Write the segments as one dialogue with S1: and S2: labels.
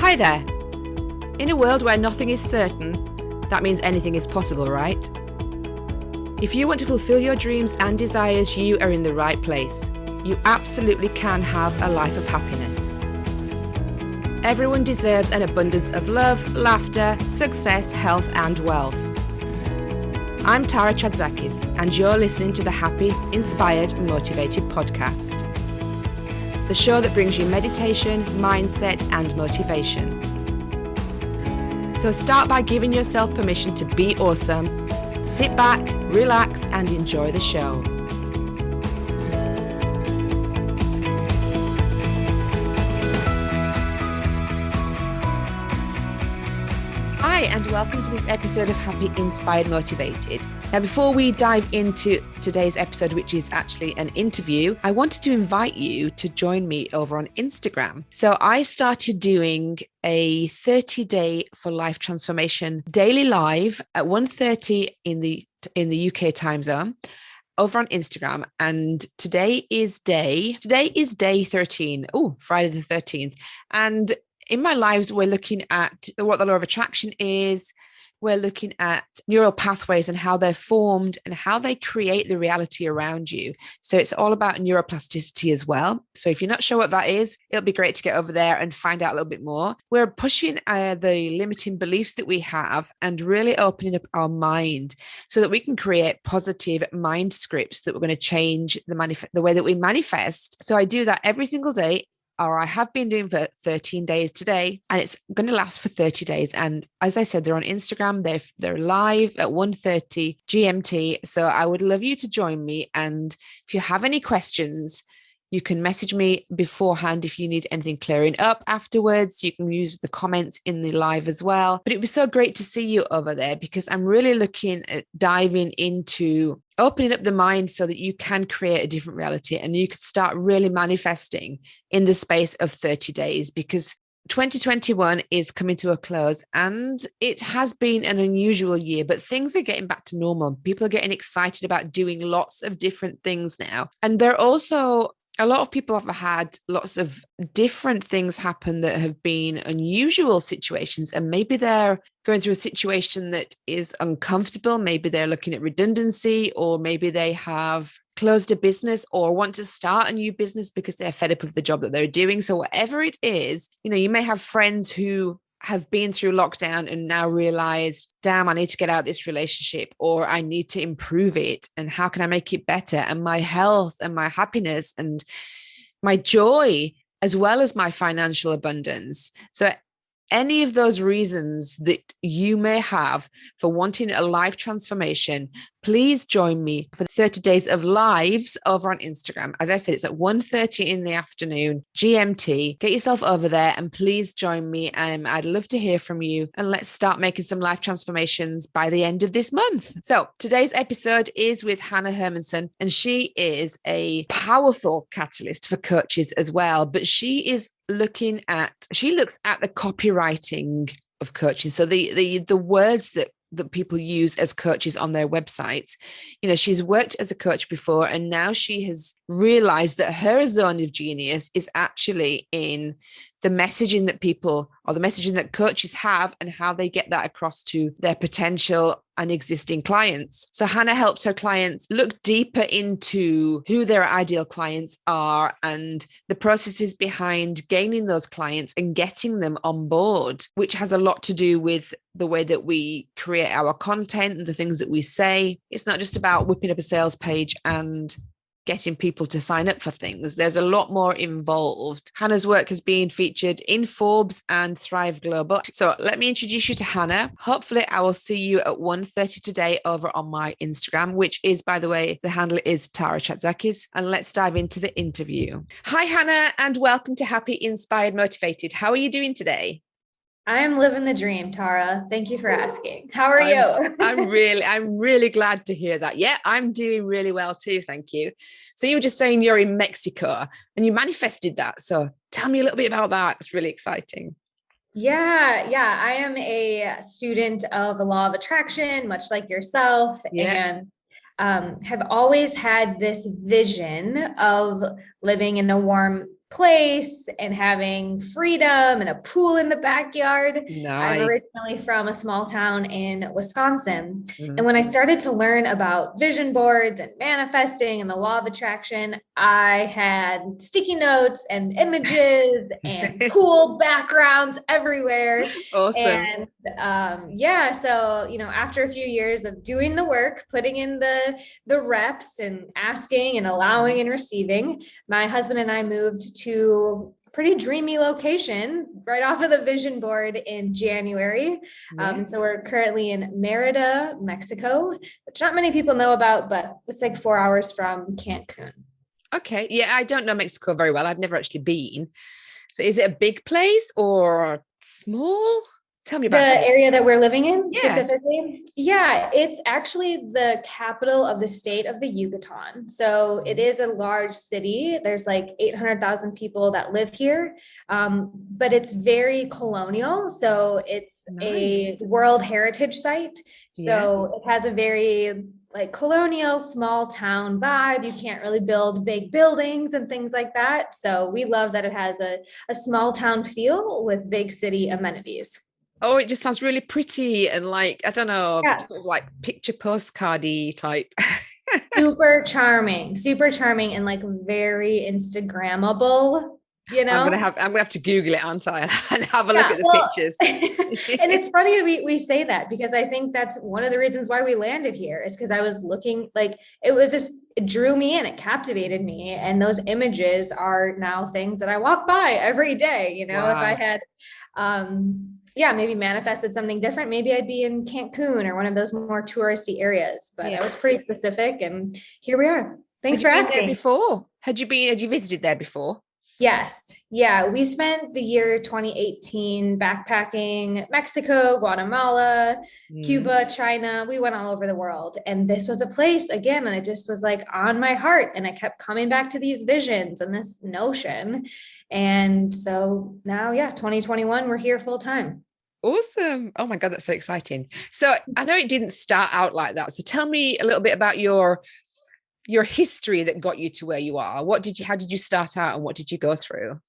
S1: Hi there. In a world where nothing is certain, that means anything is possible, right? If you want to fulfill your dreams and desires, you are in the right place. You absolutely can have a life of happiness. Everyone deserves an abundance of love, laughter, success, health, and wealth. I'm Tara Chadzakis, and you're listening to the Happy, Inspired, Motivated podcast. The show that brings you meditation, mindset, and motivation. So start by giving yourself permission to be awesome. Sit back, relax, and enjoy the show. Hi, and welcome to this episode of Happy, Inspired, Motivated. Now, before we dive into today's episode, which is actually an interview, I wanted to invite you to join me over on Instagram. So I started doing a 30-day for life transformation daily live at 1:30 in the UK time zone over on Instagram. And today is day 13. Oh, Friday the 13th. And in my lives, we're looking at what the law of attraction is. We're looking at neural pathways and how they're formed and how they create the reality around you. So it's all about neuroplasticity as well. So if you're not sure what that is, it'll be great to get over there and find out a little bit more. We're pushing the limiting beliefs that we have and really opening up our mind so that we can create positive mind scripts that we're going to change the way that we manifest. So I do that every single day, or I have been doing for 13 days today, and it's going to last for 30 days. And as I said, they're on Instagram. They're live at 1:30 GMT. So I would love you to join me. And if you have any questions, you can message me beforehand if you need anything clearing up afterwards. You can use the comments in the live as well. But it was so great to see you over there because I'm really looking at diving into opening up the mind so that you can create a different reality and you can start really manifesting in the space of 30 days because 2021 is coming to a close and it has been an unusual year, but things are getting back to normal. People are getting excited about doing lots of different things now. And they're also a lot of people have had lots of different things happen that have been unusual situations, and maybe they're going through a situation that is uncomfortable. Maybe they're looking at redundancy, or maybe they have closed a business or want to start a new business because they're fed up with the job that they're doing. So whatever it is, you may have friends who have been through lockdown and now realized, damn, I need to get out of this relationship, or I need to improve it. And how can I make it better? And my health and my happiness and my joy, as well as my financial abundance. So any of those reasons that you may have for wanting a life transformation, please join me for 30 days of lives over on Instagram. As I said, it's at 1:30 in the afternoon, GMT. Get yourself over there and please join me. I'd love to hear from you, and let's start making some life transformations by the end of this month. So today's episode is with Hanna Hermanson, and she is a powerful catalyst for coaches as well, but she looks at the copywriting of coaching. So the words that people use as coaches on their websites. She's worked as a coach before, and now she has realized that her zone of genius is actually in the messaging that coaches have and how they get that across to their potential and existing clients. So Hanna helps her clients look deeper into who their ideal clients are and the processes behind gaining those clients and getting them on board, which has a lot to do with the way that we create our content and the things that we say. It's not just about whipping up a sales page and getting people to sign up for things. There's a lot more involved. Hanna's work has been featured in Forbes and Thrive Global. So let me introduce you to Hanna. Hopefully I will see you at 1:30 today over on my Instagram, which is, by the way, the handle is Tara Chadzakis. And let's dive into the interview. Hi, Hanna, and welcome to Happy, Inspired, Motivated. How are you doing today?
S2: I am living the dream, Tara. Thank you for asking. How are you?
S1: I'm really glad to hear that. Yeah, I'm doing really well too. Thank you. So you were just saying you're in Mexico and you manifested that. So tell me a little bit about that. It's really exciting.
S2: Yeah. I am a student of the law of attraction, much like yourself. Yeah. And have always had this vision of living in a warm place and having freedom and a pool in the backyard. I'm
S1: Nice.
S2: originally from a small town in Wisconsin. And
S1: Mm.
S2: when I started to learn about vision boards and manifesting and the law of attraction, I had sticky notes and images and cool backgrounds everywhere.
S1: Awesome.
S2: And yeah, so, after a few years of doing the work, putting in the reps and asking and allowing and receiving, my husband and I moved to a pretty dreamy location right off of the vision board in January. So we're currently in Merida, Mexico, which not many people know about, but it's like 4 hours from Cancun.
S1: Okay. Yeah, I don't know Mexico very well. I've never actually been. So is it a big place or small? Tell me
S2: The
S1: about it.
S2: area that we're living in
S1: Yeah.
S2: specifically? Yeah, it's actually the capital of the state of the Yucatan. So it is a large city. There's like 800,000 people that live here, but it's very colonial. So it's a
S1: Nice.
S2: World Heritage Site. So
S1: Yeah.
S2: it has a very like colonial small town vibe. You can't really build big buildings and things like that. So we love that it has a small town feel with big city amenities.
S1: Oh, it just sounds really pretty and like, I don't know,
S2: Yeah.
S1: sort of like picture postcardy type.
S2: Super charming and like very Instagrammable,
S1: I'm gonna have to Google it, aren't I? And have a look
S2: Yeah,
S1: at the
S2: well,
S1: pictures.
S2: and it's funny we say that because I think that's one of the reasons why we landed here is because I was looking like it drew me in, it captivated me. And those images are now things that I walk by every day. If I
S1: Wow.
S2: had maybe manifested something different, maybe I'd be in Cancun or one of those more touristy areas. But I was pretty specific and here we are. Thanks
S1: Had you
S2: for
S1: been there
S2: asking.
S1: before? Had you visited there before?
S2: Yes. Yeah. We spent the year 2018 backpacking Mexico, Guatemala, Cuba, China. We went all over the world. And this was a place again, and it just was like on my heart. And I kept coming back to these visions and this notion. And so now, 2021, we're here full time.
S1: Awesome. Oh my God, that's so exciting. So I know it didn't start out like that. So tell me a little bit about your history that got you to where you are. How did you start out and what did you go through?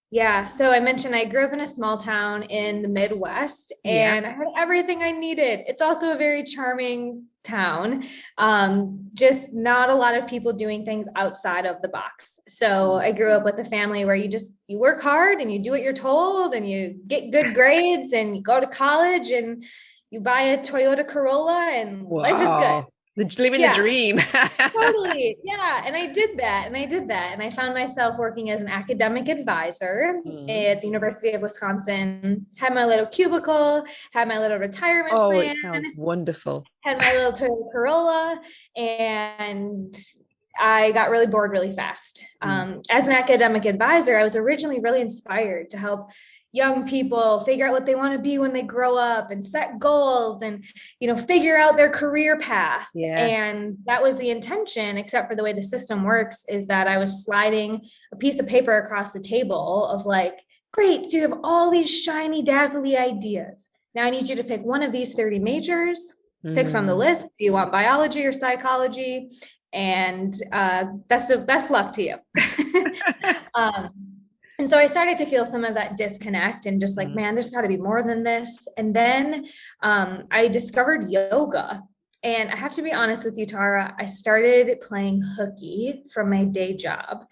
S2: Yeah. So I mentioned I grew up in a small town in the Midwest and I had everything I needed. It's also a very charming town. Just not a lot of people doing things outside of the box. So I grew up with a family where you work hard and you do what you're told and you get good grades and you go to college and you buy a Toyota Corolla and life is good.
S1: Living the dream.
S2: Totally. Yeah. And I did that. And I found myself working as an academic advisor at the University of Wisconsin, had my little cubicle, had my little retirement plan.
S1: It sounds wonderful.
S2: Had my little Toyota Corolla, and I got really bored really fast. As an academic advisor, I was originally really inspired to help young people figure out what they want to be when they grow up and set goals and, figure out their career path.
S1: Yeah.
S2: And that was the intention, except for the way the system works is that I was sliding a piece of paper across the table of like, great, so you have all these shiny, dazzly ideas. Now I need you to pick one of these 30 majors, pick from the list. Do you want biology or psychology? And best luck to you. And so I started to feel some of that disconnect and just like, man, there's got to be more than this. And then I discovered yoga. And I have to be honest with you, Tara, I started playing hooky from my day job.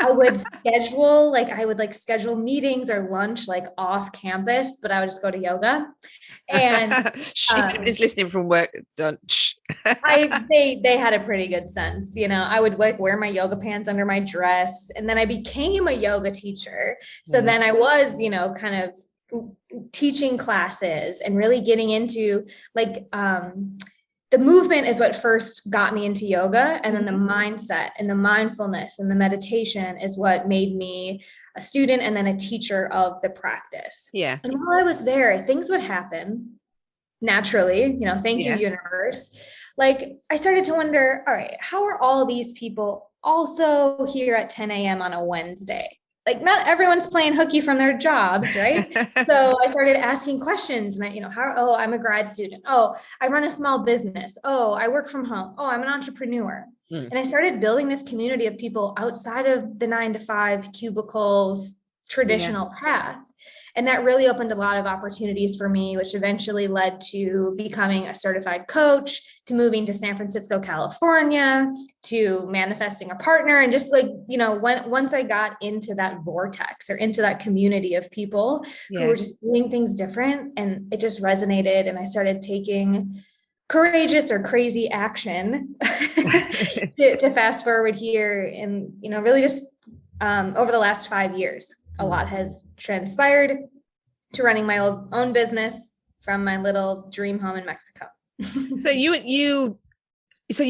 S2: I would schedule meetings or lunch like off campus, but I would just go to yoga. And
S1: if anybody's listening from work, don't.
S2: they had a pretty good sense. I would like wear my yoga pants under my dress, and then I became a yoga teacher. So then I was, kind of teaching classes and really getting into like the movement is what first got me into yoga. And then the mindset and the mindfulness and the meditation is what made me a student and then a teacher of the practice.
S1: Yeah.
S2: And while I was there, things would happen naturally, thank you, universe. Like I started to wonder, all right, how are all these people also here at 10 a.m. on a Wednesday? like not everyone's playing hooky from their jobs, right? So I started asking questions and I'm a grad student. Oh, I run a small business. Oh, I work from home. Oh, I'm an entrepreneur. And I started building this community of people outside of the 9-to-5 cubicles, traditional path. And that really opened a lot of opportunities for me, which eventually led to becoming a certified coach, to moving to San Francisco, California, to manifesting a partner. And just once I got into that vortex or into that community of people who were just doing things different, and it just resonated. And I started taking courageous or crazy action to fast forward here. And, really just over the last 5 years, a lot has transpired to running my own business from my little dream home in Mexico.
S1: So you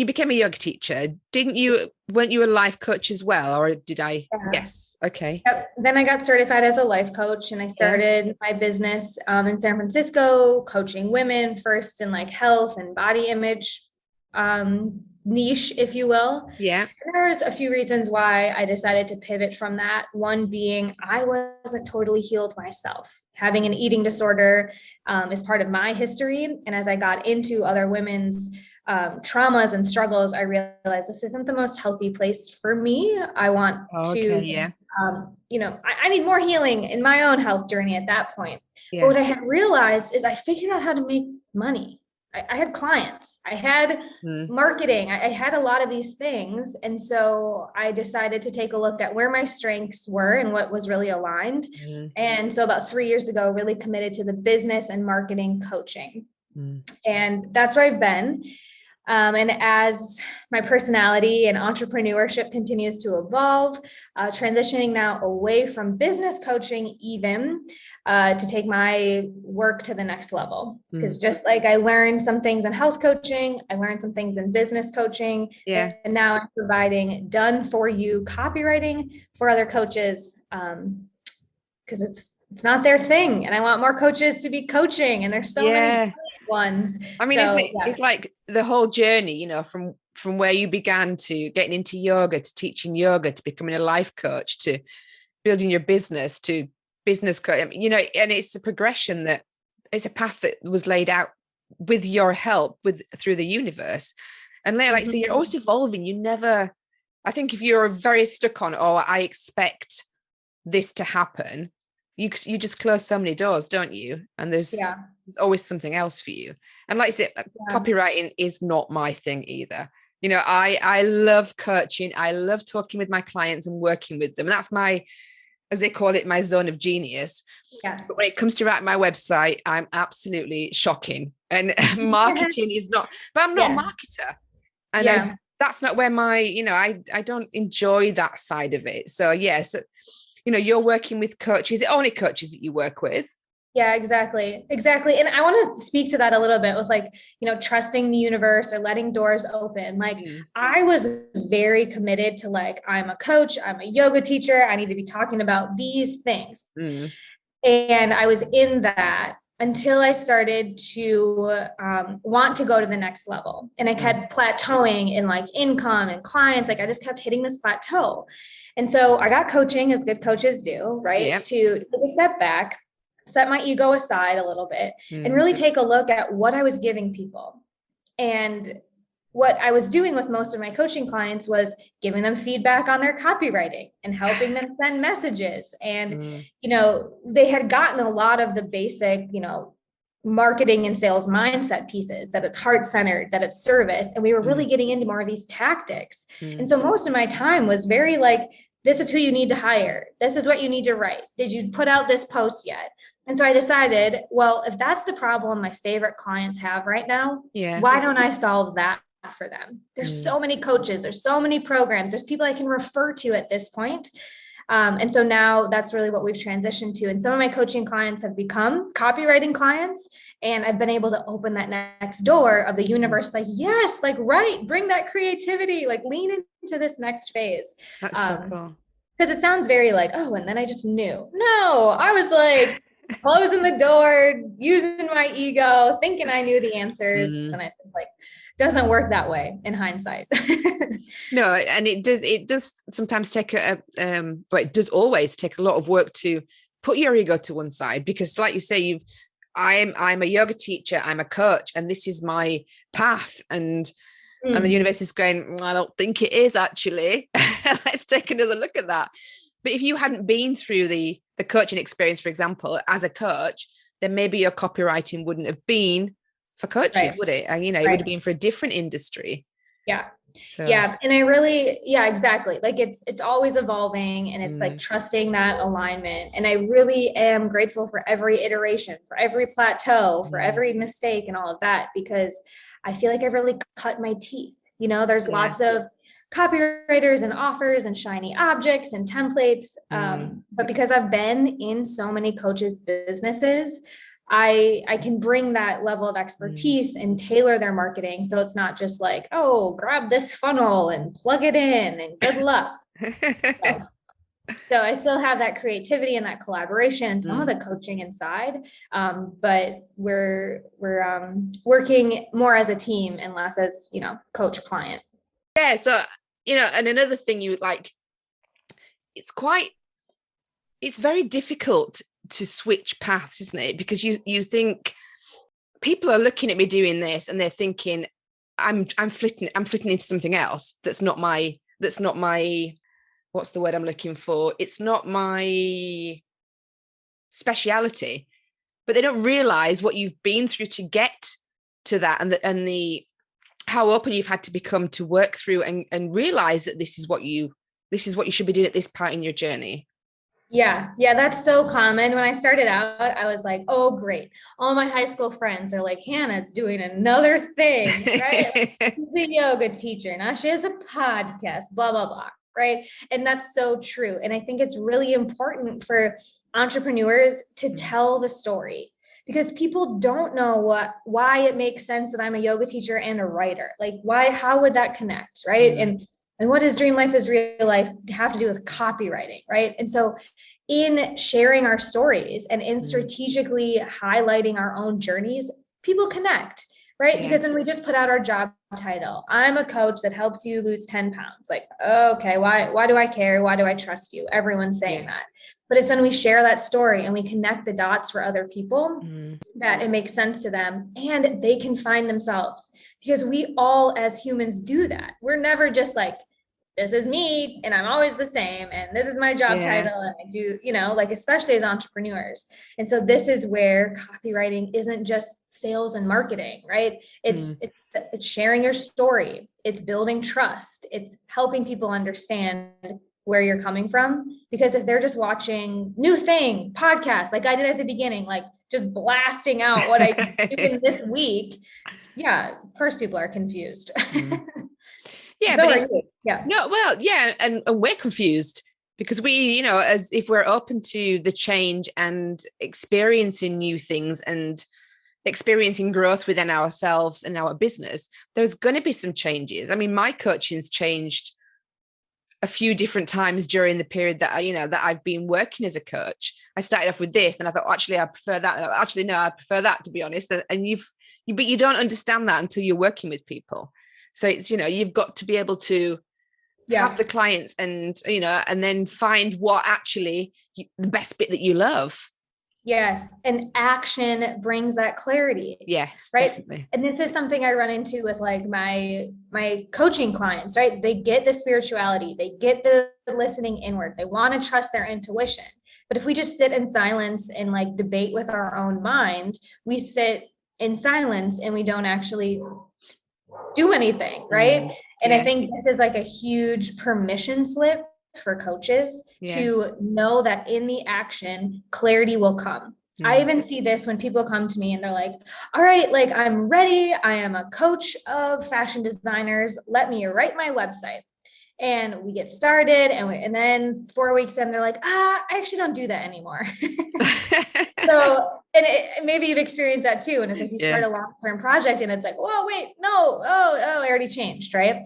S1: became a yoga teacher, didn't you? Weren't you a life coach as well, or did I? Yeah. Yes. Okay.
S2: Yep. Then I got certified as a life coach, and I started my business in San Francisco, coaching women first in like health and body image niche, if you will.
S1: Yeah.
S2: There's a few reasons why I decided to pivot from that. One being I wasn't totally healed myself. Having an eating disorder is part of my history. And as I got into other women's traumas and struggles, I realized this isn't the most healthy place for me. I want to, I need more healing in my own health journey at that point. Yeah. But what I had realized is I figured out how to make money. I had clients, I had marketing, I had a lot of these things. And so I decided to take a look at where my strengths were and what was really aligned. And so about 3 years ago, really committed to the business and marketing coaching. And that's where I've been. And as my personality and entrepreneurship continues to evolve, transitioning now away from business coaching even to take my work to the next level. Because just like I learned some things in health coaching, I learned some things in business coaching. Yeah. And now I'm providing done for you copywriting for other coaches because it's not their thing. And I want more coaches to be coaching. And there's so many ones.
S1: I mean, it's like the whole journey, from where you began to getting into yoga, to teaching yoga, to becoming a life coach, to building your business, to business coach, and it's a progression that it's a path that was laid out with your help through the universe. And like, so you're always evolving. You never, I think if you're very stuck on, I expect this to happen, you just close so many doors, don't you? And there's always something else for you. And like I said, copywriting is not my thing either. I love coaching. I love talking with my clients and working with them. And that's my, as they call it, my zone of genius. Yes. But when it comes to writing my website, I'm absolutely shocking. And marketing is not, but I'm not a marketer. And that's not where my, I don't enjoy that side of it. So yes. You're working with coaches. Is it only coaches that you work with?
S2: Yeah, exactly. And I want to speak to that a little bit with trusting the universe or letting doors open. Like I was very committed to I'm a coach, I'm a yoga teacher. I need to be talking about these things. And I was in that until I started to want to go to the next level. And I kept plateauing in income and clients. I just kept hitting this plateau. And so I got coaching, as good coaches do, right? Yep. To take a step back, set my ego aside a little bit, and really take a look at what I was giving people. And what I was doing with most of my coaching clients was giving them feedback on their copywriting and helping them send messages. And, they had gotten a lot of the basic, marketing and sales mindset pieces, that it's heart-centered, that it's service. And we were really getting into more of these tactics. And so most of my time was very this is who you need to hire. This is what you need to write. Did you put out this post yet? And so I decided, well, if that's the problem my favorite clients have right now, why don't I solve that for them? There's so many coaches, there's so many programs, there's people I can refer to at this point. And so now that's really what we've transitioned to. And some of my coaching clients have become copywriting clients. And I've been able to open that next door of the universe. Yes, right. Bring that creativity, lean into this next phase.
S1: That's so cool.
S2: Because it sounds very and then I just knew. No, I was closing the door, using my ego, thinking I knew the answers. And I just doesn't work that way in hindsight.
S1: No, and it does sometimes take but it does always take a lot of work to put your ego to one side, because like you say, I'm a yoga teacher, I'm a coach, and this is my path. And the universe is going, I don't think it is actually. Let's take another look at that. But if you hadn't been through the coaching experience, for example, as a coach, then maybe your copywriting wouldn't have been for coaches, would it? And, it would have been for a different industry.
S2: Yeah.
S1: So.
S2: Yeah. And exactly. Like it's always evolving, and it's like trusting that alignment. And I really am grateful for every iteration, for every plateau, for every mistake and all of that, because I feel like I've really cut my teeth. There's lots of copywriters and offers and shiny objects and templates. But because I've been in so many coaches' businesses, I can bring that level of expertise and tailor their marketing. So it's not just like, oh, grab this funnel and plug it in and good luck. So I still have that creativity and that collaboration and some of the coaching inside. But we're working more as a team and less as, coach client.
S1: Yeah. So, and another thing you like, it's very difficult to switch paths, isn't it? Because you think people are looking at me doing this and they're thinking I'm flitting into something else that's not my what's the word I'm looking for? It's not my speciality. But they don't realize what you've been through to get to that, and the how open you've had to become to work through and realize that this is what you should be doing at this part in your journey.
S2: Yeah. That's so common. When I started out, I was like, oh, great. All my high school friends are like, Hannah's doing another thing, right? Like, she's a yoga teacher. Now she has a podcast, blah, blah, blah. Right. And that's so true. And I think it's really important for entrepreneurs to tell the story, because people don't know why it makes sense that I'm a yoga teacher and a writer. Like how would that connect? Right. And what does dream life is real life have to do with copywriting, right? And so in sharing our stories and in strategically highlighting our own journeys, people connect, right? Because when we just put out our job title, I'm a coach that helps you lose 10 pounds. Like, okay, why do I care? Why do I trust you? Everyone's saying that. But it's when we share that story and we connect the dots for other people that it makes sense to them and they can find themselves, because we all as humans do that. We're never just like, this is me and I'm always the same and this is my job title and I do, like especially as entrepreneurs. And so this is where copywriting isn't just sales and marketing, right? It's sharing your story. It's building trust. It's helping people understand where you're coming from. Because if they're just watching new thing, podcast, like I did at the beginning, like just blasting out what I do in this week. Yeah. Of course people are confused.
S1: Yeah, but and we're confused because we, as if we're open to the change and experiencing new things and experiencing growth within ourselves and our business, there's going to be some changes. I mean, my coaching's changed a few different times during the period that that I've been working as a coach. I started off with this and I thought, actually, I prefer that. Actually, no, I prefer that, to be honest. And but you don't understand that until you're working with people. So it's, you've got to be able to have the clients and, and then find what actually the best bit that you love.
S2: Yes. And action brings that clarity.
S1: Yes,
S2: right.
S1: Definitely.
S2: And this is something I run into with like my coaching clients, right? They get the spirituality, they get the listening inward, they want to trust their intuition. But if we just sit in silence and like debate with our own mind, we sit in silence and we don't actually do anything, right? And I think this is like a huge permission slip for coaches to know that in the action, clarity will come. I even see this when people come to me and they're like, all right, like I'm ready. I am a coach of fashion designers. Let me write my website. And we get started and then 4 weeks in, they're like, I actually don't do that anymore. So, and maybe you've experienced that too. And it's like you start a long-term project and it's like, whoa, wait, no, I already changed, right?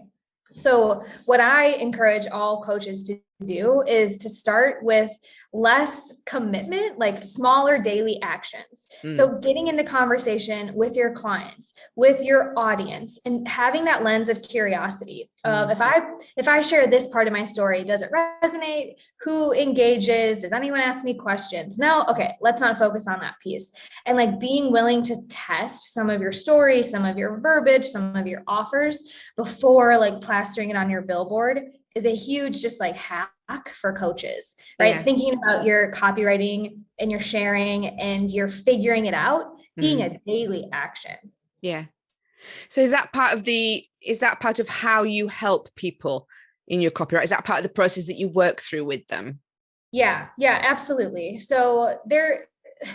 S2: So what I encourage all coaches to do is to start with less commitment, like smaller daily actions. So getting into conversation with your clients, with your audience, and having that lens of curiosity of if I share this part of my story, does it resonate? Who engages? Does anyone ask me questions? No? Okay, let's not focus on that piece. And like being willing to test some of your stories, some of your verbiage, some of your offers before like plastering it on your billboard is a huge just like hack for coaches, right? Yeah. Thinking about your copywriting and your sharing and you're figuring it out, being a daily action.
S1: Yeah. So is that part of how you help people in your copyright? Is that part of the process that you work through with them?
S2: Yeah, absolutely. So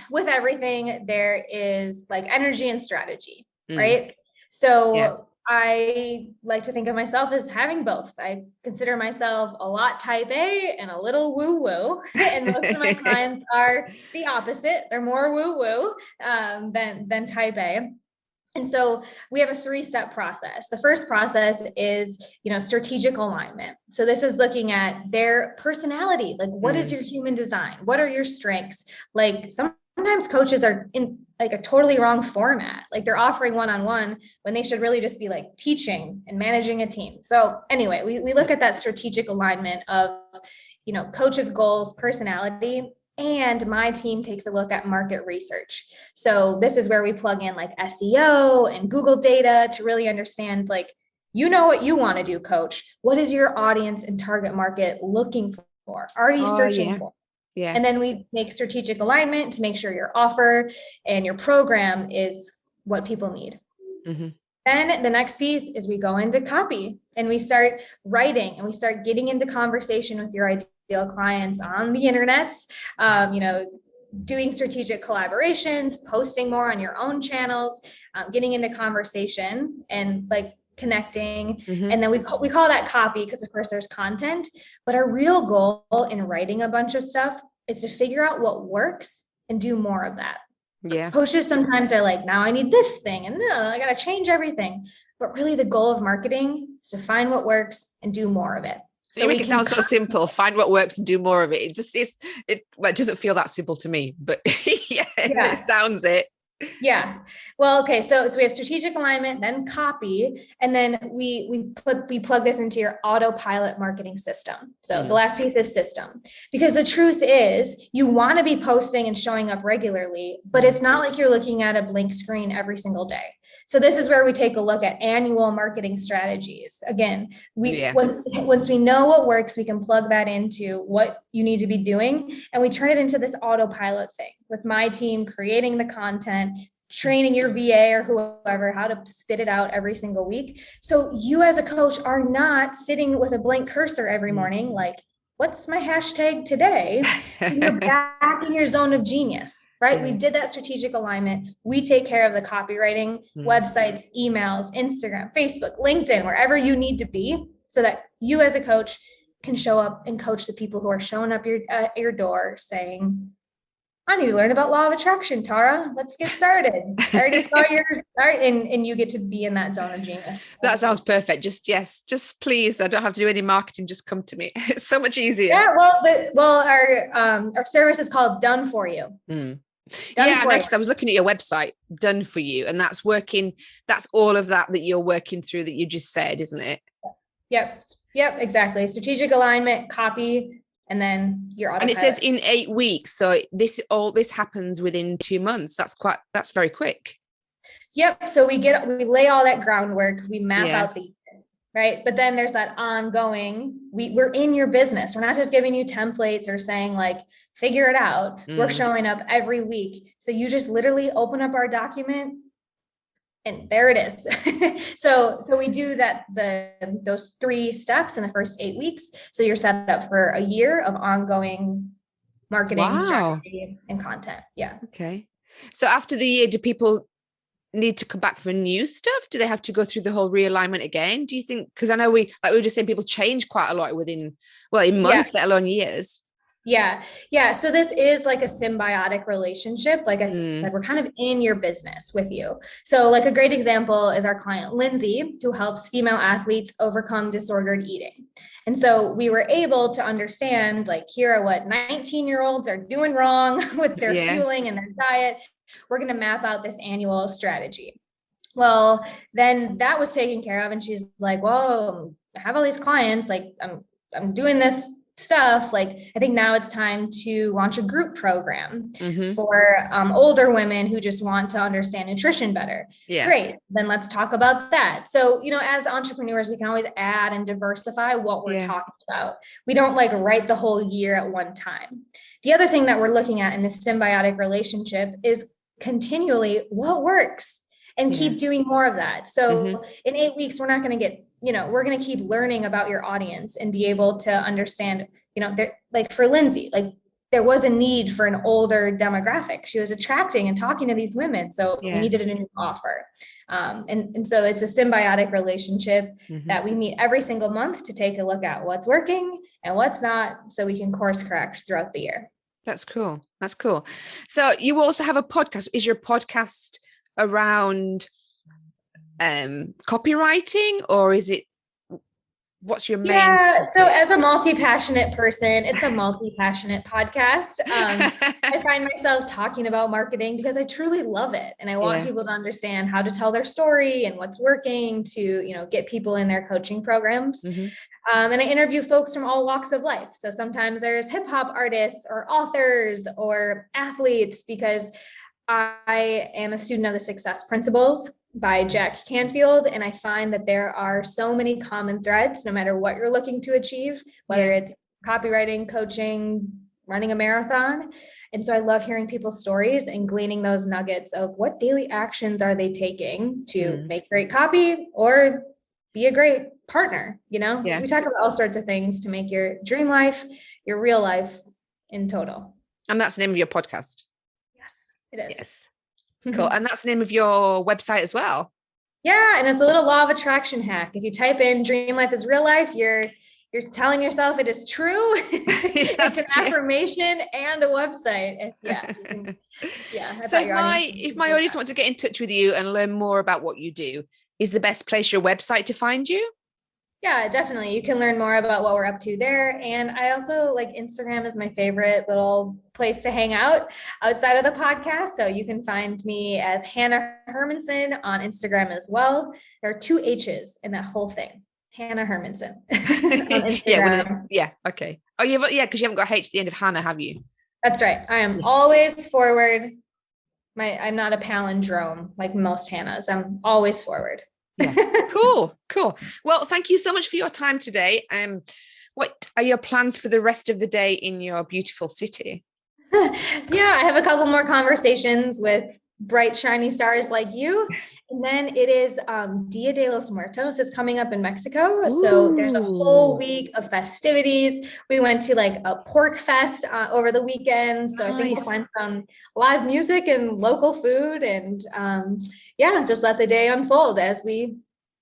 S2: with everything, there is like energy and strategy, right? So I like to think of myself as having both. I consider myself a lot type A and a little woo woo. And most of my clients are the opposite. They're more woo woo than type A. And so we have a 3-step process. The first process is, strategic alignment. So this is looking at their personality. Like, what is your human design? What are your strengths? Like sometimes coaches are in like a totally wrong format. Like they're offering one-on-one when they should really just be like teaching and managing a team. So anyway, we look at that strategic alignment of, coaches' goals, personality. And my team takes a look at market research. So this is where we plug in like SEO and Google data to really understand, like, what you want to do, coach. What is your audience and target market looking for? Already searching for? Yeah. And then we make strategic alignment to make sure your offer and your program is what people need. Then the next piece is we go into copy and we start writing and we start getting into conversation with your ideal clients on the internets, doing strategic collaborations, posting more on your own channels, getting into conversation and like connecting. And then we call that copy because of course there's content, but our real goal in writing a bunch of stuff is to figure out what works and do more of that. Yeah. Coaches sometimes are like, now I need this thing and I got to change everything. But really the goal of marketing is to find what works and do more of it.
S1: So you make it sound so simple, find what works and do more of it. It doesn't feel that simple to me, but it sounds it.
S2: Yeah. Well, okay. So we have strategic alignment, then copy, and then we plug this into your autopilot marketing system. So the last piece is system, because the truth is you want to be posting and showing up regularly, but it's not like you're looking at a blank screen every single day. So this is where we take a look at annual marketing strategies. Again, once we know what works, we can plug that into what you need to be doing. And we turn it into this autopilot thing with my team creating the content, training your VA or whoever how to spit it out every single week. So you as a coach are not sitting with a blank cursor every morning, like, what's my hashtag today? You're back in your zone of genius, right? We did that strategic alignment. We take care of the copywriting, websites, emails, Instagram, Facebook, LinkedIn, wherever you need to be so that you as a coach can show up and coach the people who are showing up at your door saying, I need to learn about law of attraction, Tara. Let's get started. I already saw your start and you get to be in that zone of genius.
S1: That sounds perfect. Just please. I don't have to do any marketing. Just come to me. It's so much easier.
S2: Yeah. Our service is called Done For You.
S1: I noticed. I was looking at your website, Done For You, and that's working. That's all of that you're working through that you just said, isn't it?
S2: Yep. Exactly. Strategic alignment, copy. And then your autopilot.
S1: And it says in 8 weeks. So all this happens within 2 months. That's very quick.
S2: Yep. So we lay all that groundwork, we map out the, right. But then there's that ongoing, we're in your business. We're not just giving you templates or saying like, figure it out. We're showing up every week. So you just literally open up our document and there it is. So we do those 3 steps in the first 8 weeks. So you're set up for a year of ongoing marketing strategy and content. Yeah.
S1: Okay. So after the year, do people need to come back for new stuff? Do they have to go through the whole realignment again? Do you think? Because I know we were just saying people change quite a lot in months, let alone years.
S2: Yeah. Yeah. So this is like a symbiotic relationship. Like I said, we're kind of in your business with you. So like a great example is our client, Lindsay, who helps female athletes overcome disordered eating. And so we were able to understand, like, here are what 19-year-olds are doing wrong with their fueling and their diet. We're going to map out this annual strategy. Well, then that was taken care of. And she's like, well, I have all these clients, like I'm doing this stuff. Like, I think now it's time to launch a group program for older women who just want to understand nutrition better. Yeah. Great. Then let's talk about that. So, as entrepreneurs, we can always add and diversify what we're talking about. We don't like write the whole year at one time. The other thing that we're looking at in this symbiotic relationship is continually what works and keep doing more of that. So in 8 weeks, we're not going to get, we're going to keep learning about your audience and be able to understand, like for Lindsay, like there was a need for an older demographic. She was attracting and talking to these women. So we needed a new offer. And so it's a symbiotic relationship that we meet every single month to take a look at what's working and what's not, so we can course correct throughout the year.
S1: That's cool. That's cool. So you also have a podcast. Is your podcast around copywriting, or is it, what's your main topic?
S2: So as a multi-passionate person, it's a multi-passionate podcast. I find myself talking about marketing because I truly love it, and I want people to understand how to tell their story and what's working to get people in their coaching programs. And I interview folks from all walks of life. So sometimes there's hip hop artists or authors or athletes, because I am a student of the Success Principles by Jack Canfield. And I find that there are so many common threads, no matter what you're looking to achieve, whether it's copywriting, coaching, running a marathon. And so I love hearing people's stories and gleaning those nuggets of what daily actions are they taking to make great copy or be a great partner. We talk about all sorts of things to make your dream life, your real life in total.
S1: And that's the name of your podcast.
S2: It is.
S1: Yes. Cool. And that's the name of your website as well.
S2: Yeah. And it's a little law of attraction hack. If you type in dream life is real life, you're telling yourself it is true. It's an affirmation and a website. So if my audience want to get in touch with you and learn more about what you do, is the best place your website to find you? Yeah, definitely. You can learn more about what we're up to there. And I also like Instagram is my favorite little place to hang out outside of the podcast. So you can find me as Hanna Hermanson on Instagram as well. There are 2 H's in that whole thing. Hanna Hermanson. Okay. Oh, because you haven't got H at the end of Hannah, have you? That's right. I am always forward. I'm not a palindrome like most Hannahs. I'm always forward. Yeah. Cool. Well, thank you so much for your time today. What are your plans for the rest of the day in your beautiful city? I have a couple more conversations with bright, shiny stars like you. And then it is Dia de los Muertos. It's coming up in Mexico. Ooh. So there's a whole week of festivities. We went to like a pork fest over the weekend. So I think we'll find some live music and local food and just let the day unfold as we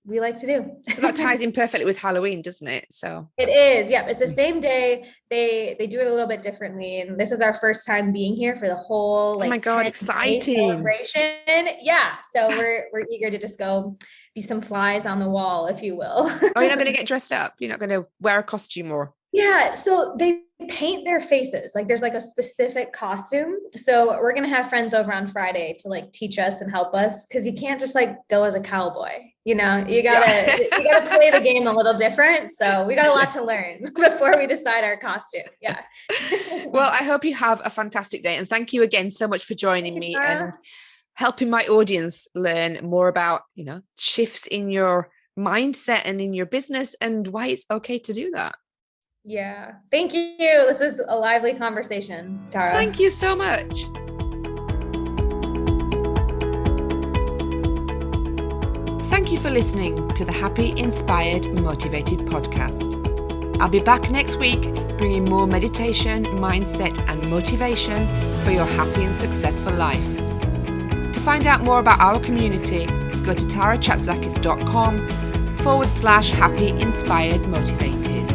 S2: like to do. So that ties in perfectly with Halloween, doesn't it? So it is. Yeah. It's the same day. They do it a little bit differently. And this is our first time being here for the whole, like, oh my God, exciting celebration. Yeah. So we're eager to just go be some flies on the wall, if you will. Oh, you're not going to get dressed up. You're not going to wear a costume or? Yeah. So they paint their faces. Like there's like a specific costume. So we're going to have friends over on Friday to like teach us and help us. Cause you can't just like go as a cowboy, you gotta play the game a little different. So we got a lot to learn before we decide our costume. Yeah. Well, I hope you have a fantastic day. And thank you again so much for joining me and helping my audience learn more about, shifts in your mindset and in your business and why it's okay to do that. Yeah. Thank you. This was a lively conversation, Tara. Thank you so much. Thank you for listening to the Happy, Inspired, Motivated podcast. I'll be back next week bringing more meditation, mindset, and motivation for your happy and successful life. To find out more about our community, go to tarachatzakis.com/happy, inspired, motivated.